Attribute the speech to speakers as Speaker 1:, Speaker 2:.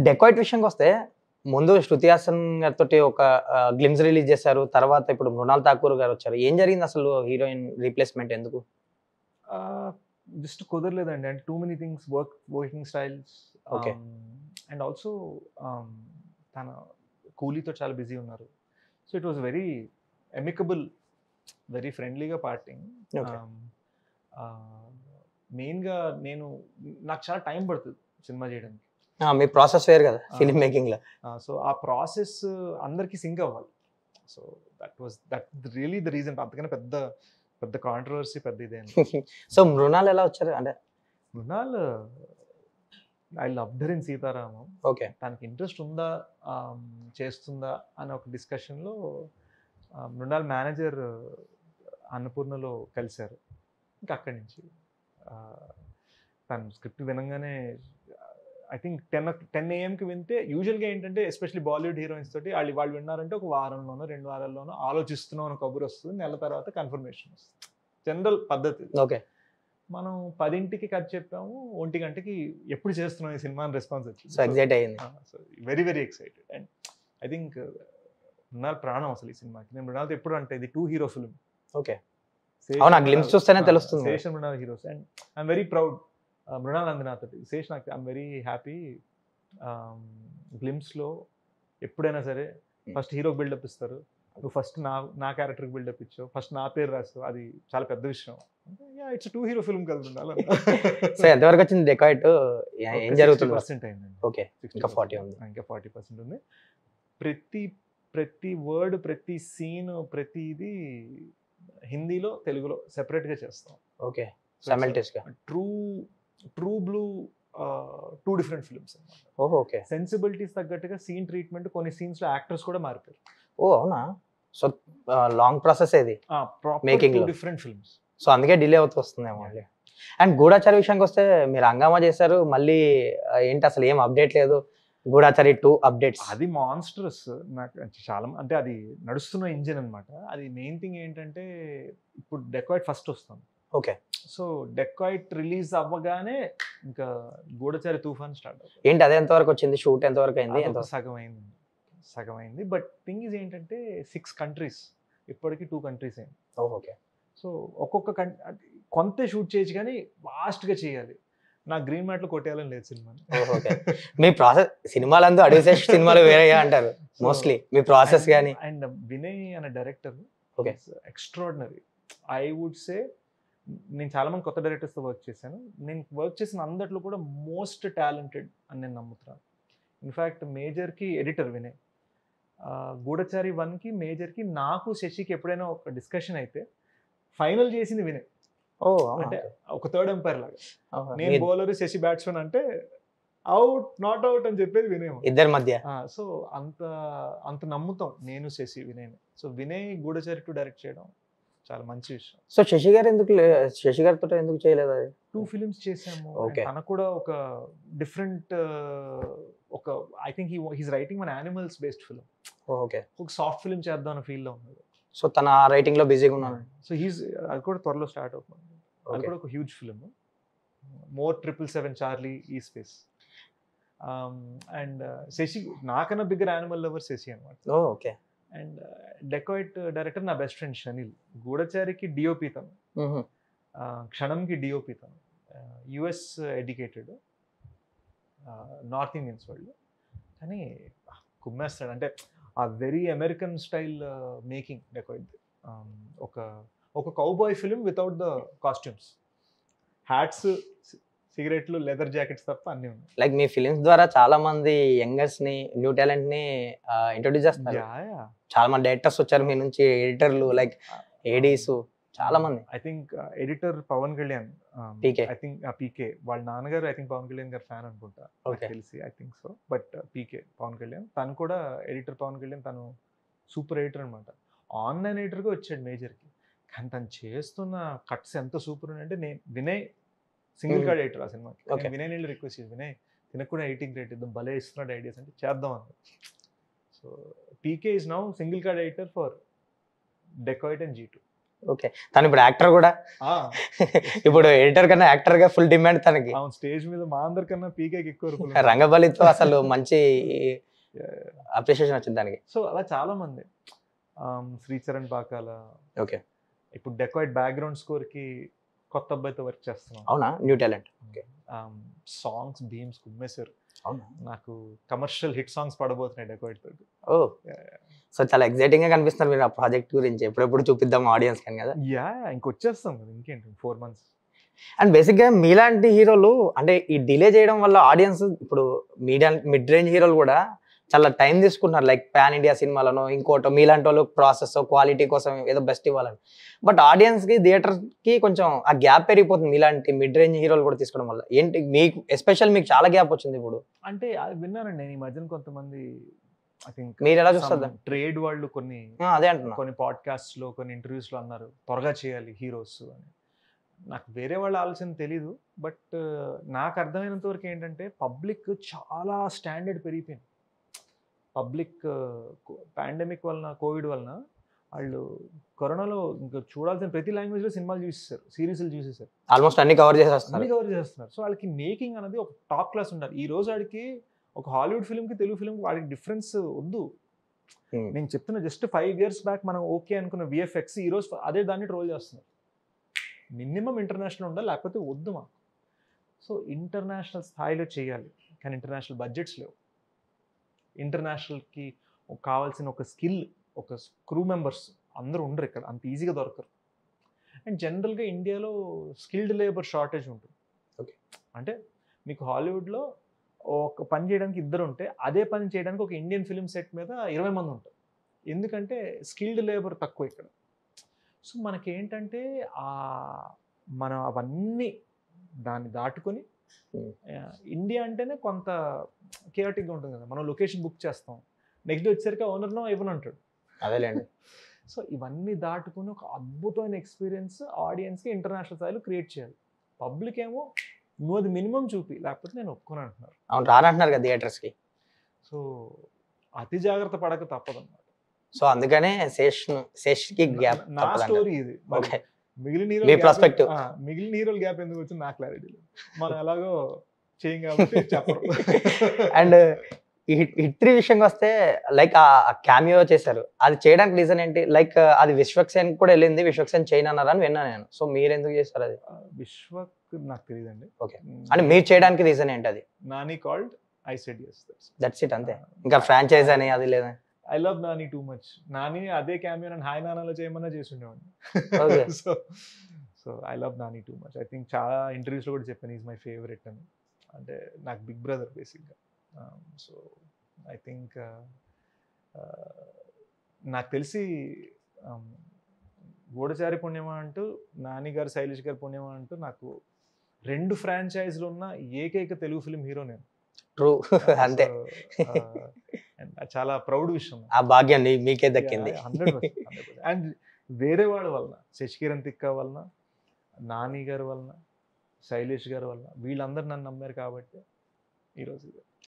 Speaker 1: Dacoit విషయంకి వస్తే ముందు శృతి హాసన్ గారితోటి ఒక గ్లిమ్స్ రిలీజ్ చేశారు. తర్వాత ఇప్పుడు మృణాల్ ఠాకూర్ గారు వచ్చారు. ఏం జరిగింది అసలు హీరోయిన్ రీప్లేస్మెంట్ ఎందుకు?
Speaker 2: జస్ట్ కుదరలేదండి. అంటే too many things working styles.
Speaker 1: Okay.
Speaker 2: And also తన కూలీతో చాలా బిజీ ఉన్నారు. So it was very amicable, very ఫ్రెండ్లీగా పార్టింగ్.
Speaker 1: Okay.
Speaker 2: మెయిన్గా నాకు చాలా టైం పడుతుంది సినిమా చేయడానికి.
Speaker 1: మీ ప్రాసెస్ వేరు కదా ఫిల్మ్ మేకింగ్ లో.
Speaker 2: సో ఆ ప్రాసెస్ అందరికీ సింక్ అవ్వాలి. So that really the reason. అంతకన్నా పెద్ద కాంట్రవర్సీ, పెద్ద ఇదే.
Speaker 1: సో మృణాల్ ఎలా వచ్చారు అంటే?
Speaker 2: Mrunal I love her in Sita Ramam.
Speaker 1: Okay.
Speaker 2: తనకి ఇంట్రెస్ట్ ఉందా, చేస్తుందా అనే ఒక డిస్కషన్లో మృణాల్ మేనేజర్ అన్నపూర్ణలో కలిశారు. ఇంకా అక్కడి నుంచి తను స్క్రిప్ట్ వినంగానే ఐ థింక్ 10 AM వింటే యూజువల్గా ఏంటంటే ఎస్పెషల్లీ బాలీవుడ్ హీరోయిన్స్ తోటి వాళ్ళు విన్నారంటే ఒక వారంలోనో 2 వారాల్లోనో ఆలోచిస్తున్నాం అని కబురు వస్తుంది. నెల తర్వాత కన్ఫర్మేషన్ వస్తుంది. జనరల్ పద్ధతి.
Speaker 1: ఓకే.
Speaker 2: మనం 10ంటికి కథ చెప్పాము, 1 గంటకి ఎప్పుడు చేస్తున్నాం ఈ సినిమా అని రెస్పాన్స్ వచ్చింది.
Speaker 1: సో ఎక్సైట్ అయ్యింది.
Speaker 2: So very very excited. And I think Mrunal ప్రాణం అసలు ఈ సినిమాకి. నేను మృణాల్తో ఎప్పుడు అంటే ఇది 2 హీరో ఫిల్మ్.
Speaker 1: ఓకే. అవునా, గ్లిమ్స్ చూస్తేనే తెలుస్తుంది.
Speaker 2: Sesh and Mrunal heroes. And I'm very proud. Mrunal అందినాథ్ శేష్ నాకు ఐఎమ్ వెరీ హ్యాపీ. గ్లిమ్స్లో ఎప్పుడైనా సరే ఫస్ట్ హీరోకి బిల్డప్ ఇస్తారు. నువ్వు ఫస్ట్ నా క్యారెక్టర్కి బిల్డప్ ఇచ్చావు, ఫస్ట్ నా పేరు రాస్తావు, అది చాలా పెద్ద విషయం. ఇట్స్ 2 హీరో ఫిల్మ్ కదా మృణాల్.
Speaker 1: సో ఎంతవరకు వచ్చింది డెకాయిట్? ఏం జరుగుతుంది?
Speaker 2: 60% అయిందండి.
Speaker 1: ఓకే. ఇంకా 40 ఉంది.
Speaker 2: ఇంకా 40% ఉంది. ప్రతి వర్డ్, ప్రతి సీన్, ప్రతిది హిందీలో తెలుగులో సెపరేట్గా చేస్తాం.
Speaker 1: ఓకే. సైమల్టేనియస్గా.
Speaker 2: ట్రూ బ్లూ 2 డిఫరెంట్ ఫిల్మ్స్ అన్నమాట.
Speaker 1: ఓహో. ఓకే.
Speaker 2: సెన్సిబిలిటీస్ తగ్గట్టుగా సీన్ ట్రీట్మెంట్, కొన్ని సీన్స్లో యాక్టర్స్ కూడా మారిపోయారు.
Speaker 1: ఓ అవునా? సో లాంగ్ ప్రాసెస్ ఇది
Speaker 2: మేకింగ్ 2 డిఫరెంట్ ఫిల్మ్స్.
Speaker 1: సో అందుకే డిలే అవుతూ వస్తుందేమో. అండ్ గూఢాచారి విషయానికి వస్తే మీరు హంగామా చేశారు, మళ్ళీ ఏంటి అసలు ఏం అప్డేట్ లేదు. గూఢాచారి 2 అప్డేట్స్.
Speaker 2: అది మాన్స్టరస్. నాకు చాలా అంటే అది నడుస్తున్న ఇంజిన్ అనమాట. అది మెయిన్ థింగ్ ఏంటంటే ఇప్పుడు డెకాయిట్ ఫస్ట్ వస్తుంది.
Speaker 1: ఓకే.
Speaker 2: సో డెకాయిట్ రిలీజ్ అవ్వగానే ఇంకా గూఢచారి తుఫాన్ స్టార్ట్ అవుతుంది.
Speaker 1: ఏంటి అది ఎంతవరకు వచ్చింది? షూట్ ఎంతవరకు అయింది?
Speaker 2: సగం అయింది. బట్ థింగ్ ఈజ్ ఏంటంటే 6 కంట్రీస్, ఇప్పటికీ 2 కంట్రీస్ అయింది.
Speaker 1: ఓకే.
Speaker 2: సో ఒక్కొక్క కొంత షూట్ చేయొచ్చు కానీ వాస్ట్గా చేయాలి. నాకు గ్రీన్ మ్యాట్లో కొట్టేయాలని లేదు సినిమాని.
Speaker 1: ఓకే. మీ ప్రాసెస్ సినిమాలందరూ అడిగే సినిమాలు వేరే అంటారు మోస్ట్లీ మీ ప్రాసెస్ కానీ.
Speaker 2: అండ్ వినయ్ అనే director extraordinary. I would say నేను చాలా మంది కొత్త డైరెక్టర్స్తో వర్క్ చేశాను. నేను వర్క్ చేసిన అందట్లో కూడా మోస్ట్ టాలెంటెడ్ అని నేను నమ్ముతున్నాను. ఇన్ఫ్యాక్ట్ మేజర్కి ఎడిటర్ వినయ్. గూఢచారి 1కి మేజర్కి నాకు శశికి ఎప్పుడైనా ఒక డిస్కషన్ అయితే ఫైనల్ చేసింది వినయ్. అంటే ఒక థర్డ్ ఎంపైర్ లాగా. నేను బౌలర్, శశి బ్యాట్స్మెన్ అంటే అవుట్ నాట్ అవుట్ అని చెప్పేది వినయ్
Speaker 1: ఇద్దరి మధ్య.
Speaker 2: సో అంత నమ్ముతాం నేను శశి వినయ్. సో వినయ్ గూఢచారి 2 డైరెక్ట్ చేయడం చాలా మంచి విషయం.
Speaker 1: సో శశి గారితో ఎందుకు చేయలేదు?
Speaker 2: 2 ఫిలిమ్స్ చేసాము. తనకు కూడా ఒక డిఫరెంట్ ఒక ఐ థింక్ హీస్ రైటింగ్ మన యానిమల్స్ బేస్డ్ ఫిలిం.
Speaker 1: ఓకే.
Speaker 2: ఒక సాఫ్ట్ ఫిలిం చేద్దాం అన్న ఫీల్ లో ఉన్నాడు.
Speaker 1: సో తన రైటింగ్ లో బిజీగా ఉన్నాడు.
Speaker 2: సో అది కూడా త్వరలో స్టార్ట్ అవుతుంది. అది కూడా ఒక హ్యూజ్ ఫిలిం. మోర్ 777 చార్లీ ఈ స్పేస్. అండ్ శశి నాకన్నా బిగ్గర్ యానిమల్ లవర్ శశి అనమాట.
Speaker 1: ఓకే.
Speaker 2: అండ్ డెకాయిట్ డైరెక్టర్ నా బెస్ట్ ఫ్రెండ్ షనిల్. గూఢచారికి డిఓపి తను, క్షణంకి డిఓపి తను. యుఎస్ ఎడ్యుకేటెడ్, నార్త్ ఇండియన్స్ వాళ్ళు, కానీ కుమ్మేస్తాడు. అంటే ఆ very American style making Dacoit. ఒక cowboy film without the costumes, hats, సిగరెట్లు, లెదర్ జాకెట్స్ తప్ప అన్నీ ఉన్నాయి.
Speaker 1: లైక్ మీ ఫిలిమ్స్ ద్వారా చాలా మంది యంగర్స్ ని, న్యూ టాలెంట్ ని ఇంట్రొడ్యూస్ చేస్తున్నారు. చాలా మంది డైరెక్టర్స్ వచ్చారు మీ నుంచి, ఎడిటర్లు, లైక్ ఏడీస్ చాలా మంది.
Speaker 2: I think editor Pawan Kalyan,
Speaker 1: PK.
Speaker 2: I think PK వాళ్ళ నాన్నగారు ఐ థింక్ పవన్ కళ్యాణ్ గారు ఫ్యాన్ అనుకుంటా తెలిసి, ఐ థింక్ సో. బట్ పీకే పవన్ కళ్యాణ్, తను కూడా ఎడిటర్ పవన్ కళ్యాణ్, తను సూపర్ ఎడిటర్ అనమాట. ఆన్లైన్ ఎడిటర్గా వచ్చాడు మేజర్కి, కానీ తను చేస్తున్న కట్స్ ఎంత సూపర్ ఉన్నాయంటే, నేను వినయ్ సింగిల్ కార్డ్ ఎడిటర్ ఆ సినిమాకి. వినయ్ నీళ్ళు రిక్వెస్ట్ చేసి, వినయ్ తినకు కూడా ఎడిటింగ్ రేట్ ఇద్దాం, భలే ఇస్తున్నాడు ఐడియాస్ అంటే చేద్దాం అన్న. So PK is now single card editor for dacoit and G2.
Speaker 1: Okay, తను ఇప్పుడు యాక్టర్ కూడా.
Speaker 2: ఆ,
Speaker 1: ఇప్పుడు ఎడిటర్ కన్నా యాక్టర్ గా ఫుల్ డిమాండ్ తనకి.
Speaker 2: అవును, స్టేజ్ మీద మా అందరికన్నా పీకేకి ఎక్కువ
Speaker 1: రంగబలితో అసలు మంచి అప్రిషియేషన్ వచ్చింది దానికి.
Speaker 2: సో అలా చాలా మంది, శ్రీచరణ్ పాకాల,
Speaker 1: ఓకే,
Speaker 2: ఇప్పుడు డెకాయిట్ బ్యాక్గ్రౌండ్ స్కోర్ కి కొత్త అబ్బాయితో వర్క్ చేస్తున్నాం.
Speaker 1: అవునా, న్యూ టాలెంట్.
Speaker 2: సాంగ్స్ భీమ్స్ కుమ్మేశారు.
Speaker 1: అవునా,
Speaker 2: నాకు కమర్షియల్ హిట్ సాంగ్స్ పడబోతున్నాయి డెకాయిట్ తోటి.
Speaker 1: ఓ, సో చాలా ఎక్సైటింగ్ గా కనిపిస్తున్నారు మీరు ఆ ప్రాజెక్ట్ గురించి. ఎప్పుడెప్పుడు చూపిద్దాం ఆడియన్స్ కానీ కదా.
Speaker 2: యా, ఇంకొచ్చేస్తాం కదా, ఇంకేంటి 4 months.
Speaker 1: అండ్ బేసిక్ గా మీలాంటి హీరోలు అంటే ఈ డిలే చేయడం వల్ల ఆడియన్స్ ఇప్పుడు మిడ్ రేంజ్ హీరోలు కూడా చాలా టైం తీసుకుంటున్నారు, లైక్ పాన్ ఇండియా సినిమాలను ఇంకోటో మీలాంటి వాళ్ళు ప్రాసెస్ క్వాలిటీ కోసం ఏదో బెస్ట్ ఇవ్వాలని. బట్ ఆడియన్స్ కి థియేటర్ కి కొంచెం ఆ గ్యాప్ పెరిగిపోతుంది మీలాంటి మిడ్ రేంజ్ హీరోలు కూడా తీసుకోవడం వల్ల. ఏంటి మీకు ఎస్పెషల్ మీకు చాలా గ్యాప్ వచ్చింది ఇప్పుడు.
Speaker 2: అంటే అది విన్నానండి నేను ఈ మధ్యన కొంతమంది, ఐ థింక్
Speaker 1: మీరు ఎలా చూస్తారు?
Speaker 2: ట్రేడ్ వాళ్ళు
Speaker 1: అదే అంటున్నా,
Speaker 2: కొన్ని పాడ్కాస్ట్ లో కొన్ని ఇంటర్వ్యూస్ లో అన్నారు త్వరగా చేయాలి హీరోస్ అని. నాకు వేరే వాళ్ళ ఆలోచన తెలీదు, బట్ నాకు అర్థమైనంత వరకు ఏంటంటే పబ్లిక్ చాలా స్టాండర్డ్ పెరిగిపోయింది. పబ్లిక్ పాండమిక్ వలన, కోవిడ్ వలన వాళ్ళు కరోనాలో ఇంకా చూడాల్సిన ప్రతి లాంగ్వేజ్ లో సినిమాలు చూసేసారు, సిరీస్లు చూసేసారు,
Speaker 1: ఆల్మోస్ట్ అన్ని కవర్ చేసేస్తున్నారు.
Speaker 2: సో వాళ్ళకి మేకింగ్ అనేది ఒక టాప్ క్లాస్ ఉండాలి. ఈ రోజు వాడికి ఒక హాలీవుడ్ ఫిల్మ్ కి తెలుగు ఫిల్మ్ వాడికి డిఫరెన్స్ వద్దు. నేను చెప్తున్నా, జస్ట్ 5 years బ్యాక్ మనం ఓకే అనుకున్న విఎఫ్ఎక్స్ ఈ రోజు అదే దాన్ని ట్రోల్ చేస్తున్నారు. మినిమం ఇంటర్నేషనల్ ఉండాలి, లేకపోతే వద్దు మాకు. సో ఇంటర్నేషనల్ స్థాయిలో చేయాలి, కానీ ఇంటర్నేషనల్ బడ్జెట్స్ లేవు. ఇంటర్నేషనల్కి కావాల్సిన ఒక స్కిల్, ఒక క్రూ మెంబర్స్ అందరూ ఉండరు ఇక్కడ, అంత ఈజీగా దొరకరు. అండ్ జనరల్గా ఇండియాలో స్కిల్డ్ లేబర్ షార్టేజ్ ఉంటుంది.
Speaker 1: ఓకే,
Speaker 2: అంటే మీకు హాలీవుడ్లో ఒక పని చేయడానికి 2 ఉంటే అదే పని చేయడానికి ఒక ఇండియన్ ఫిల్మ్ సెట్ మీద 20 మంది ఉంటారు. ఎందుకంటే స్కిల్డ్ లేబర్ తక్కువ ఇక్కడ. సో మనకేంటంటే మనం అవన్నీ దాన్ని దాటుకొని, ఇండియా అంటేనే కొంత కేయాటిక్గా ఉంటుంది కదా. మనం లొకేషన్ బుక్ చేస్తాం, నెక్స్ట్ డే వచ్చేసరికి ఓనర్నో ఇవ్వనంటాడు.
Speaker 1: అదేలేండి.
Speaker 2: సో ఇవన్నీ దాటుకుని ఒక అద్భుతమైన ఎక్స్పీరియన్స్ ఆడియన్స్కి ఇంటర్నేషనల్ స్థాయిలో క్రియేట్ చేయాలి. పబ్లిక్ ఏమో నువ్వు అది మినిమం చూపి, లేకపోతే నేను ఒప్పుకొని అంటున్నారు.
Speaker 1: అవును, రానంటున్నారు కదా థియేటర్స్కి.
Speaker 2: సో అతి జాగ్రత్త పడక తప్పదన్నమాట.
Speaker 1: సో అందుకనే శేష్కి గ్యాప్.
Speaker 2: నా స్టోరీ ఇది.
Speaker 1: ఓకే,
Speaker 2: మిగిలిన
Speaker 1: పర్స్పెక్టివ్,
Speaker 2: మిగిలిన హీరోల గ్యాప్ ఎందుకు వచ్చింది నాకు క్లారిటీ లేదు. మనం ఎలాగో చేయం కాబట్టి చెప్పరు.
Speaker 1: అండ్ ఈ హిట్ 3 విషయంగా వస్తే, లైక్ ఆ క్యామియో చేశారు, అది చేయడానికి రీజన్ ఏంటి? లైక్ అది విశ్వక్సేన్ కూడా వెళ్ళింది, విశ్వక్సేన్ చైన్ అన్నారని విన్నా నేను. సో మీరు ఎందుకు చేస్తారు అది?
Speaker 2: విశ్వక్ నాకు తెలియదండి.
Speaker 1: ఓకే, అంటే మీరు చేయడానికి రీజన్ ఏంటి? అది
Speaker 2: Nani called, I said yes,
Speaker 1: that's it, అంతే. ఇంకా ఫ్రాంచైజ్ అని అది లేదా?
Speaker 2: I love Nani too much. Nani అదే క్యామియో నన్ను హాయ్ నానాలో చేయమన్నా చేసుండేవాడిని. So I love Nani too much. I think చాలా ఇంటర్వ్యూస్లో కూడా చెప్పాను, ఈజ్ మై ఫేవరెట్ అని. అంటే నాకు బిగ్ బ్రదర్ బేసిక్గా. సో ఐ థింక్ నాకు తెలిసి గూఢచారి పుణ్యమా అంటూ, నాని గారు శైలేష్ గారు పుణ్యమా అంటూ నాకు 2 ఫ్రాంచైజ్లు ఉన్న ఏకైక తెలుగు ఫిలిం హీరో నేను.
Speaker 1: ట్రూ, అంతే.
Speaker 2: చాలా ప్రౌడ్ విషయం.
Speaker 1: ఆ భాగ్యం మీకే దక్కింది.
Speaker 2: 100%. అండ్ వేరే వాళ్ళ వలన, శశికిరణ్ తిక్క వలన, నాని గారి వలన, శైలేష్ గారి వలన, వీళ్ళందరూ నన్ను నమ్మారు కాబట్టి ఈరోజు